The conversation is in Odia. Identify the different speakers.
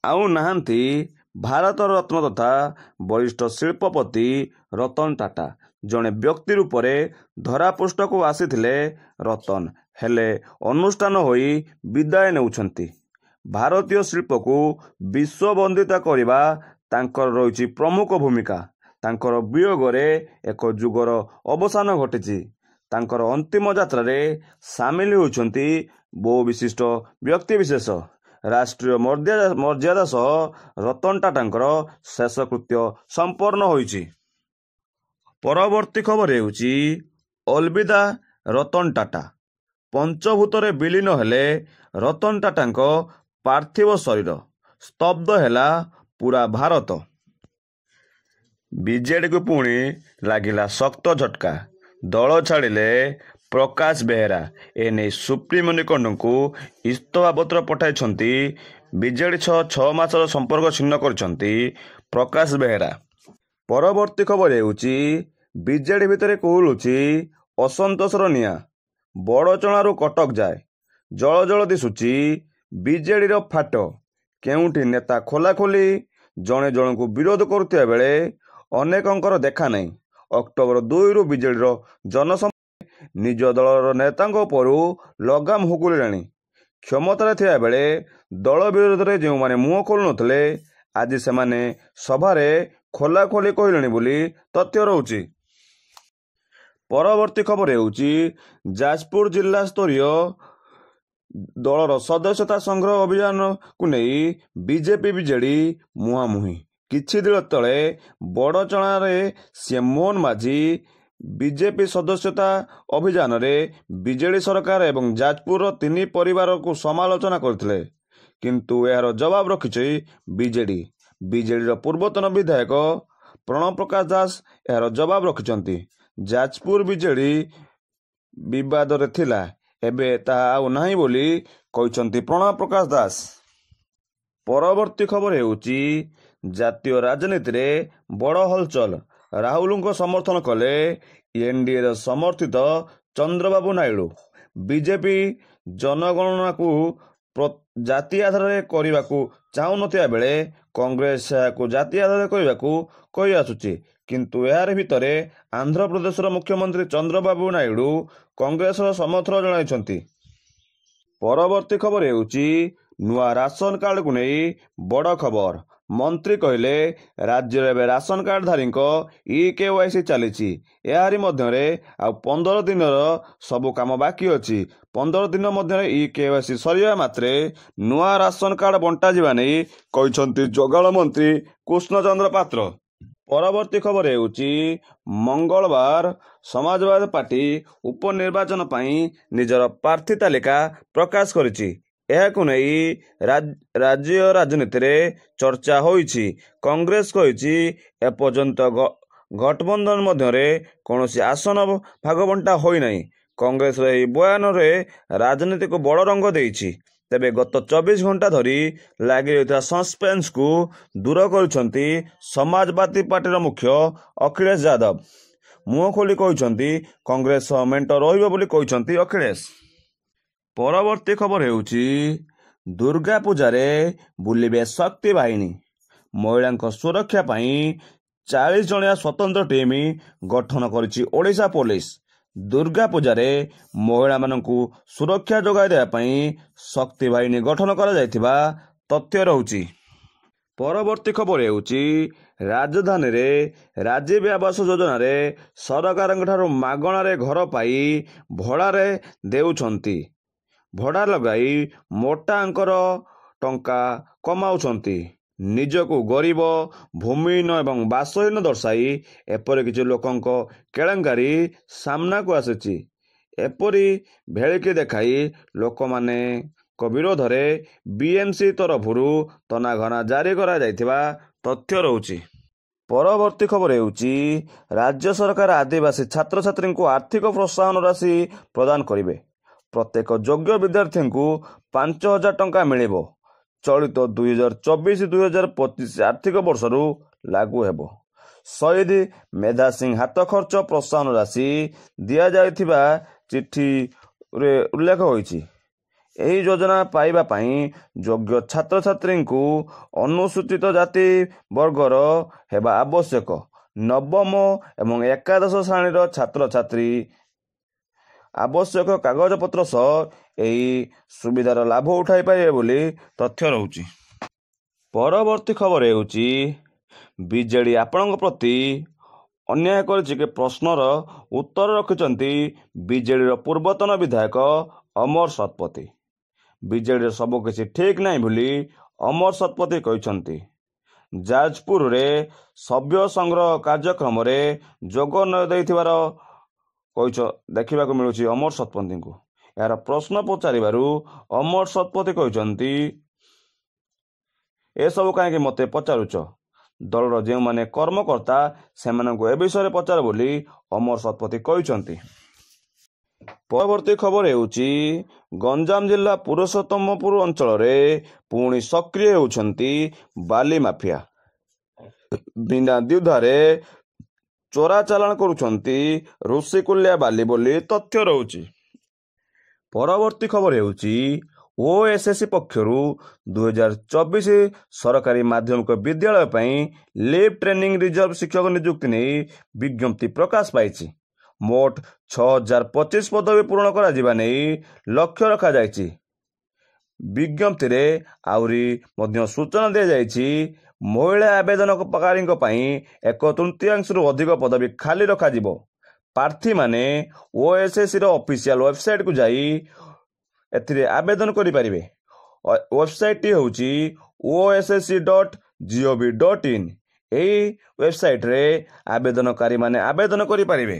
Speaker 1: ଆଉ ନାହାନ୍ତି ଭାରତ ରତ୍ନ ତଥା ବରିଷ୍ଠ ଶିଳ୍ପପତି ରତନ ଟାଟା। ଜଣେ ବ୍ୟକ୍ତି ରୂପରେ ଧରାପୃଷ୍ଠକୁ ଆସିଥିଲେ ରତନ, ହେଲେ ଅନୁଷ୍ଠାନ ହୋଇ ବିଦାୟ ନେଉଛନ୍ତି। ଭାରତୀୟ ଶିଳ୍ପକୁ ବିଶ୍ୱବନ୍ଦିତା କରିବା ତାଙ୍କର ରହିଛି ପ୍ରମୁଖ ଭୂମିକା। ତାଙ୍କର ବିୟୋଗରେ ଏକ ଯୁଗର ଅବସାନ ଘଟିଛି। ତାଙ୍କର ଅନ୍ତିମ ଯାତ୍ରାରେ ସାମିଲ ହୋଇଛନ୍ତି ବହୁ ବିଶିଷ୍ଟ ବ୍ୟକ୍ତିବିଶେଷ। ରାଷ୍ଟ୍ରୀୟ ମର୍ଯ୍ୟାଦା ସହ ରତନ ଟାଟାଙ୍କର ଶେଷକୃତ୍ୟ ସମ୍ପନ୍ନ ହୋଇଛି। ପରବର୍ତ୍ତୀ ଖବର ହେଉଛି ଅଲବିଦା ରତନ ଟାଟା। ପଞ୍ଚଭୂତରେ ବିଲୀନ ହେଲେ ରତନ ଟାଟାଙ୍କ ପାର୍ଥିବ ଶରୀର। ସ୍ତବ୍ଧ ହେଲା ପୁରା ଭାରତ। ବିଜେଡିକୁ ପୁଣି ଲାଗିଲା ଶକ୍ତ ଝଟକା। ଦଳ ଛାଡ଼ିଲେ ପ୍ରକାଶ ବେହେରା। ଏନେଇ ସୁପ୍ରିମୋ ନିକଟକୁ ଇସ୍ତଫାପତ୍ର ପଠାଇଛନ୍ତି ବିଜେଡି ସହ 6 ମାସର ସମ୍ପର୍କ ଛିନ୍ନ କରିଛନ୍ତି ପ୍ରକାଶ ବେହେରା। ପରବର୍ତ୍ତୀ ଖବର ହେଉଛି ବିଜେଡି ଭିତରେ କୁହୁଳୁଛି ଅସନ୍ତୋଷର ନିଆଁ। ବଡ଼ଚଣାରୁ କଟକ ଯାଏ ଜଳ ଜଳ ଦିଶୁଛି ବିଜେଡିର ଫାଟ। କେଉଁଠି ନେତା ଖୋଲାଖୋଲି ଜଣେ ଜଣଙ୍କୁ ବିରୋଧ କରୁଥିବା ବେଳେ ଅନେକଙ୍କର ଦେଖା ନାହିଁ। ଅକ୍ଟୋବର 2ରୁ ବିଜେଡିର ନିଜ ଦଳର ନେତାଙ୍କ ଉପରୁ ଲଗାମ ହୁଗୁଳିଲାଣି। କ୍ଷମତାରେ ଥିବାବେଳେ ଦଳ ବିରୋଧରେ ଯେଉଁମାନେ ମୁହଁ ଖୋଲୁନଥିଲେ, ଆଜି ସେମାନେ ସଭାରେ ଖୋଲାଖୋଲି କହିଲେଣି ବୋଲି ତଥ୍ୟ ରହୁଛି। ପରବର୍ତ୍ତୀ ଖବର ହେଉଛି ଯାଜପୁର ଜିଲ୍ଲା ସ୍ତରୀୟ ଦଳର ସଦସ୍ୟତା ସଂଗ୍ରହ ଅଭିଯାନକୁ ନେଇ ବିଜେପି ବିଜେଡି ମୁହାଁମୁହିଁ। କିଛି ଦିନ ତଳେ ବଡ଼ଚଣାରେ ସିଏମ୍ ମୋହନ ମାଝୀ ବିଜେପି ସଦସ୍ୟତା ଅଭିଯାନରେ ବିଜେଡି ସରକାର ଏବଂ ଯାଜପୁରର 3 ପରିବାରକୁ ସମାଲୋଚନା କରିଥିଲେ। କିନ୍ତୁ ଏହାର ଜବାବ ରଖିଛି ବିଜେଡି। ବିଜେଡିର ପୂର୍ବତନ ବିଧାୟକ ପ୍ରଣବ ପ୍ରକାଶ ଦାସ ଏହାର ଜବାବ ରଖିଛନ୍ତି। ଯାଜପୁର ବିଜେଡି ବିବାଦରେ ଥିଲା, ଏବେ ତାହା ଆଉ ନାହିଁ ବୋଲି କହିଛନ୍ତି ପ୍ରଣବ ପ୍ରକାଶ ଦାସ। ପରବର୍ତ୍ତୀ ଖବର ହେଉଛି ଜାତୀୟ ରାଜନୀତିରେ ବଡ଼ ହଲଚଲ। ରାହୁଲଙ୍କ ସମର୍ଥନ କଲେ ଏନଡିଏର ସମର୍ଥିତ ଚନ୍ଦ୍ରବାବୁ ନାଇଡୁ। ବିଜେପି ଜନଗଣନାକୁ ଜାତି ଆଧାରରେ କରିବାକୁ ଚାହୁଁନଥିବା ବେଳେ କଂଗ୍ରେସ ଏହାକୁ ଜାତି ଆଧାରରେ କରିବାକୁ କହିଆସୁଛି। କିନ୍ତୁ ଏହାର ଭିତରେ ଆନ୍ଧ୍ରପ୍ରଦେଶର ମୁଖ୍ୟମନ୍ତ୍ରୀ ଚନ୍ଦ୍ରବାବୁ ନାଇଡୁ କଂଗ୍ରେସର ସମର୍ଥନ ଜଣାଇଛନ୍ତି। ପରବର୍ତ୍ତୀ ଖବର ହେଉଛି ନୂଆ ରାସନ କାର୍ଡକୁ ନେଇ ବଡ଼ ଖବର। ମନ୍ତ୍ରୀ କହିଲେ ରାଜ୍ୟରେ ଏବେ ରାସନ କାର୍ଡଧାରୀଙ୍କ EKYC ଚାଲିଛି। ଏହାରି ମଧ୍ୟରେ ଆଉ 15 ଦିନର ସବୁ କାମ ବାକି ଅଛି। 15 ଦିନ ମଧ୍ୟରେ EKYC ସରିବା ମାତ୍ରେ ନୂଆ ରାସନ କାର୍ଡ ବଣ୍ଟାଯିବା ନେଇ କହିଛନ୍ତି ଯୋଗାଣ ମନ୍ତ୍ରୀ କୃଷ୍ଣଚନ୍ଦ୍ର ପାତ୍ର। ପରବର୍ତ୍ତୀ ଖବର ହେଉଛି ମଙ୍ଗଳବାର ସମାଜବାଦୀ ପାର୍ଟି ଉପନିର୍ବାଚନ ପାଇଁ ନିଜର ପ୍ରାର୍ଥୀ ତାଲିକା ପ୍ରକାଶ କରିଛି। ଏହାକୁ ନେଇ ରାଜ୍ୟ ରାଜନୀତିରେ ଚର୍ଚ୍ଚା ହୋଇଛି। କଂଗ୍ରେସ କହିଛି ଏପର୍ଯ୍ୟନ୍ତ ଗଠବନ୍ଧନ ମଧ୍ୟରେ କୌଣସି ଆସନ ଭାଗବଣ୍ଟା ହୋଇନାହିଁ। କଂଗ୍ରେସର ଏହି ବୟାନରେ ରାଜନୀତିକୁ ବଡ଼ ରଙ୍ଗ ଦେଇଛି। ତେବେ ଗତ 24 ଘଣ୍ଟା ଧରି ଲାଗି ରହିଥିବା ସସ୍ପେନ୍ସକୁ ଦୂର କରିଛନ୍ତି ସମାଜବାଦୀ ପାର୍ଟିର ମୁଖ୍ୟ ଅଖିଳେଶ ଯାଦବ। ମୁହଁ ଖୋଲି କହିଛନ୍ତି କଂଗ୍ରେସ ସହ ମେଣ୍ଟ ରହିବ ବୋଲି କହିଛନ୍ତି ଅଖିଳେଶ। ପରବର୍ତ୍ତୀ ଖବର ହେଉଛି ଦୁର୍ଗା ପୂଜାରେ ବୁଲିବେ ଶକ୍ତି ବାହିନୀ। ମହିଳାଙ୍କ ସୁରକ୍ଷା ପାଇଁ 40 ଜଣିଆ ସ୍ୱତନ୍ତ୍ର ଟିମ୍ ଗଠନ କରିଛି ଓଡ଼ିଶା ପୋଲିସ। ଦୁର୍ଗା ପୂଜାରେ ମହିଳାମାନଙ୍କୁ ସୁରକ୍ଷା ଯୋଗାଇ ଦେବା ପାଇଁ ଶକ୍ତି ବାହିନୀ ଗଠନ କରାଯାଇଥିବା ତଥ୍ୟ ରହୁଛି। ପରବର୍ତ୍ତୀ ଖବର ହେଉଛି ରାଜଧାନୀରେ ରାଜୀବ ଆବାସ ଯୋଜନାରେ ସରକାରଙ୍କଠାରୁ ମାଗଣାରେ ଘର ପାଇ ଭଡ଼ାରେ ଦେଉଛନ୍ତି। ଭଡ଼ା ଲଗାଇ ମୋଟା ଅଙ୍କର ଟଙ୍କା କମାଉଛନ୍ତି। ନିଜକୁ ଗରିବ, ଭୂମିହୀନ ଏବଂ ବାସହୀନ ଦର୍ଶାଇ ଏପରି କିଛି ଲୋକଙ୍କ କେଳେଙ୍କାରୀ ସାମ୍ନାକୁ ଆସିଛି। ଏପରି ଭେଳିକି ଦେଖାଇ ଲୋକମାନଙ୍କ ବିରୋଧରେ BMC ତରଫରୁ ତନାଘନା ଜାରି କରାଯାଇଥିବା ତଥ୍ୟ ରହୁଛି। ପରବର୍ତ୍ତୀ ଖବର ହେଉଛି ରାଜ୍ୟ ସରକାର ଆଦିବାସୀ ଛାତ୍ରଛାତ୍ରୀଙ୍କୁ ଆର୍ଥିକ ପ୍ରୋତ୍ସାହନ ରାଶି ପ୍ରଦାନ କରିବେ। ପ୍ରତ୍ୟେକ ଯୋଗ୍ୟ ବିଦ୍ୟାର୍ଥୀଙ୍କୁ 5,000 ଟଙ୍କା ମିଳିବ। ଚଳିତ 2024-2025 ଆର୍ଥିକ ବର୍ଷରୁ ଲାଗୁ ହେବ। ଶହୀଦ ମେଧା ସିଂ ହାତ ଖର୍ଚ୍ଚ ପ୍ରୋତ୍ସାହନ ରାଶି ଦିଆଯାଇଥିବା ଚିଠିରେ ଉଲ୍ଲେଖ ହୋଇଛି। ଏହି ଯୋଜନା ପାଇବା ପାଇଁ ଯୋଗ୍ୟ ଛାତ୍ରଛାତ୍ରୀଙ୍କୁ ଅନୁସୂଚିତ ଜାତି ବର୍ଗର ହେବା ଆବଶ୍ୟକ। ନବମ ଏବଂ ଏକାଦଶ ଶ୍ରେଣୀର ଛାତ୍ରଛାତ୍ରୀ ଆବଶ୍ୟକ କାଗଜପତ୍ର ସହ ଏହି ସୁବିଧାର ଲାଭ ଉଠାଇ ପାରିବେ ବୋଲି ତଥ୍ୟ ରହୁଛି। ପରବର୍ତ୍ତୀ ଖବର ହେଉଛି ବିଜେଡି ଆପଣଙ୍କ ପ୍ରତି ଅନ୍ୟାୟ କରିଛି କି ପ୍ରଶ୍ନର ଉତ୍ତର ରଖିଛନ୍ତି ବିଜେଡିର ପୂର୍ବତନ ବିଧାୟକ ଅମର ଶତପଥୀ। ବିଜେଡିର ସବୁକିଛି ଠିକ୍ ନାହିଁ ବୋଲି ଅମର ଶତପଥୀ କହିଛନ୍ତି। ଯାଜପୁରରେ ସଭ୍ୟ ସଂଗ୍ରହ କାର୍ଯ୍ୟକ୍ରମରେ ଯୋଗ ନ ଦେଇଥିବାର ଦେଖିବାକୁ ମିଳୁଛି ଅମର ଶତପଥୀଙ୍କୁ। ଏହାର ପ୍ରଶ୍ନ ପଚାରିବାରୁ ଅମର ଶତପଥୀ କହିଛନ୍ତି, ଏସବୁ କାହିଁକି ମୋତେ ପଚାରୁଛ? ଦଳର ଯେଉଁମାନେ କର୍ମକର୍ତ୍ତା ସେମାନଙ୍କୁ ଏ ବିଷୟରେ ପଚାର ବୋଲି ଅମର ଶତପଥୀ କହିଛନ୍ତି। ପରବର୍ତ୍ତୀ ଖବର ହେଉଛି ଗଞ୍ଜାମ ଜିଲ୍ଲା ପୁରୁଷୋତ୍ତମପୁର ଅଞ୍ଚଳରେ ପୁଣି ସକ୍ରିୟ ହେଉଛନ୍ତି ବାଲି ମାଫିଆ। ବିନା ଦ୍ୱିଧାରେ ଚୋରା ଚାଲାଣ କରୁଛନ୍ତି ଋଷିକୁଲ୍ୟା ବାଲି ବୋଲି ତଥ୍ୟ ରହୁଛି। ପରବର୍ତ୍ତୀ ଖବର ହେଉଛି ଓଏସ୍ଏସ୍ସି ପକ୍ଷରୁ 2024 ସରକାରୀ ମାଧ୍ୟମିକ ବିଦ୍ୟାଳୟ ପାଇଁ ଲିଭ୍ ଟ୍ରେନିଂ ରିଜର୍ଭ ଶିକ୍ଷକ ନିଯୁକ୍ତି ନେଇ ବିଜ୍ଞପ୍ତି ପ୍ରକାଶ ପାଇଛି। ମୋଟ 6025 ପଦବୀ ପୂରଣ କରାଯିବା ନେଇ ଲକ୍ଷ୍ୟ ରଖାଯାଇଛି। ବିଜ୍ଞପ୍ତିରେ ଆହୁରି ମଧ୍ୟ ସୂଚନା ଦିଆଯାଇଛି, ମହିଳା ଆବେଦନକାରୀଙ୍କ ପାଇଁ 1/3ରୁ ଅଧିକ ପଦବୀ ଖାଲି ରଖାଯିବ। ପ୍ରାର୍ଥୀମାନେ ଓଏସ୍ଏସ୍ସିର ଅଫିସିଆଲ ୱେବସାଇଟକୁ ଯାଇ ଏଥିରେ ଆବେଦନ କରିପାରିବେ। ୱେବସାଇଟଟି ହେଉଛି ossc.gov.in। ଏହି ୱେବସାଇଟରେ ଆବେଦନକାରୀମାନେ ଆବେଦନ କରିପାରିବେ।